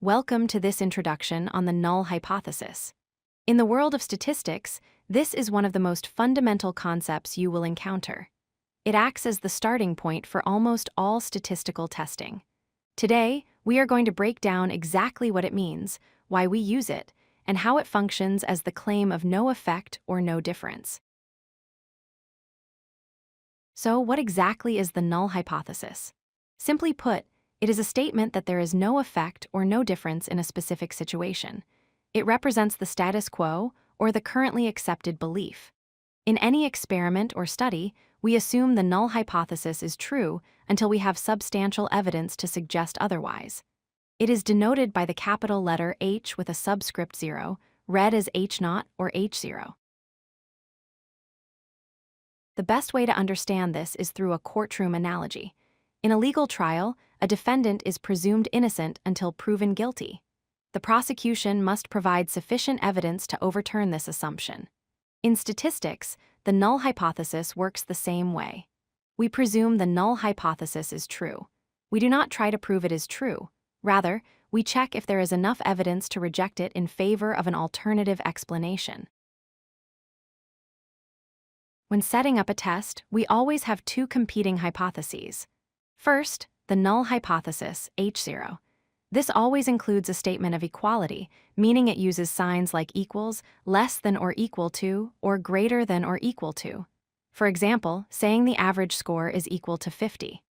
Welcome to this introduction on the null hypothesis. In the world of statistics, this is one of the most fundamental concepts you will encounter. It acts as the starting point for almost all statistical testing. Today, we are going to break down exactly what it means, why we use it, and how it functions as the claim of no effect or no difference. So, what exactly is the null hypothesis? Simply put, it is a statement that there is no effect or no difference in a specific situation. It represents the status quo or the currently accepted belief. In any experiment or study, we assume the null hypothesis is true until we have substantial evidence to suggest otherwise. It is denoted by the capital letter H with a subscript 0, read as H0 or H0. The best way to understand this is through a courtroom analogy. In a legal trial, a defendant is presumed innocent until proven guilty. The prosecution must provide sufficient evidence to overturn this assumption. In statistics, the null hypothesis works the same way. We presume the null hypothesis is true. We do not try to prove it is true. Rather, we check if there is enough evidence to reject it in favor of an alternative explanation. When setting up a test, we always have two competing hypotheses. First, the null hypothesis, H0. This always includes a statement of equality, meaning it uses signs like equals, less than or equal to, or greater than or equal to. For example, saying the average score is equal to 50.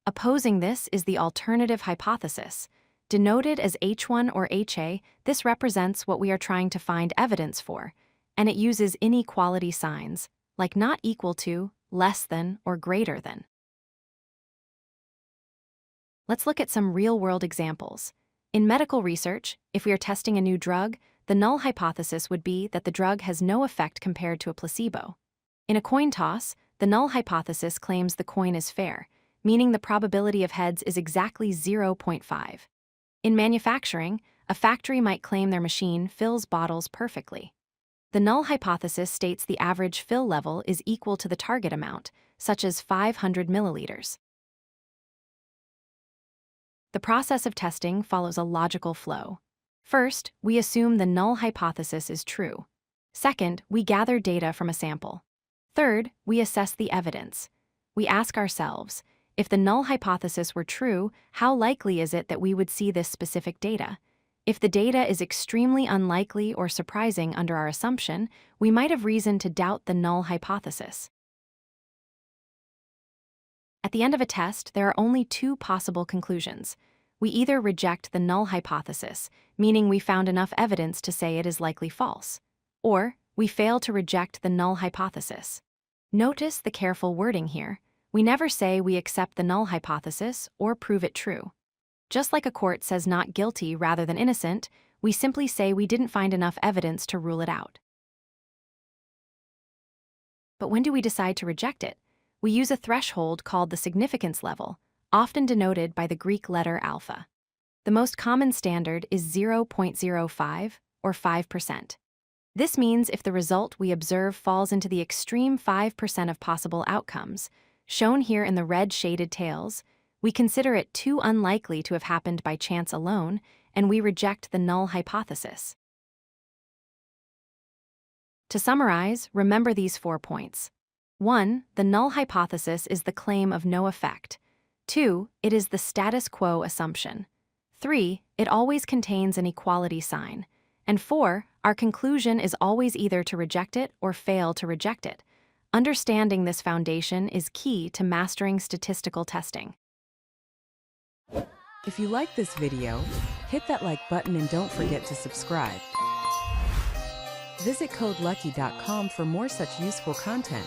Opposing this is the alternative hypothesis. Denoted as H1 or HA, this represents what we are trying to find evidence for, and it uses inequality signs, like not equal to, less than, or greater than. Let's look at some real-world examples. In medical research, if we are testing a new drug, the null hypothesis would be that the drug has no effect compared to a placebo. In a coin toss, the null hypothesis claims the coin is fair, meaning the probability of heads is exactly 0.5. In manufacturing, a factory might claim their machine fills bottles perfectly. The null hypothesis states the average fill level is equal to the target amount, such as 500 milliliters. The process of testing follows a logical flow. First, we assume the null hypothesis is true. Second, we gather data from a sample. Third, we assess the evidence. We ask ourselves, if the null hypothesis were true, how likely is it that we would see this specific data? If the data is extremely unlikely or surprising under our assumption, we might have reason to doubt the null hypothesis. At the end of a test, there are only two possible conclusions. We either reject the null hypothesis, meaning we found enough evidence to say it is likely false, or we fail to reject the null hypothesis. Notice the careful wording here. We never say we accept the null hypothesis or prove it true. Just like a court says not guilty rather than innocent, we simply say we didn't find enough evidence to rule it out. But when do we decide to reject it? We use a threshold called the significance level, often denoted by the Greek letter alpha. The most common standard is 0.05 or 5%. This means if the result we observe falls into the extreme 5% of possible outcomes, shown here in the red shaded tails, we consider it too unlikely to have happened by chance alone, and we reject the null hypothesis. To summarize, remember these 4 points. 1. The null hypothesis is the claim of no effect. 2. It is the status quo assumption. 3. It always contains an equality sign. And 4. Our conclusion is always either to reject it or fail to reject it. Understanding this foundation is key to mastering statistical testing. If you like this video, hit that like button and don't forget to subscribe. Visit codelucky.com for more such useful content.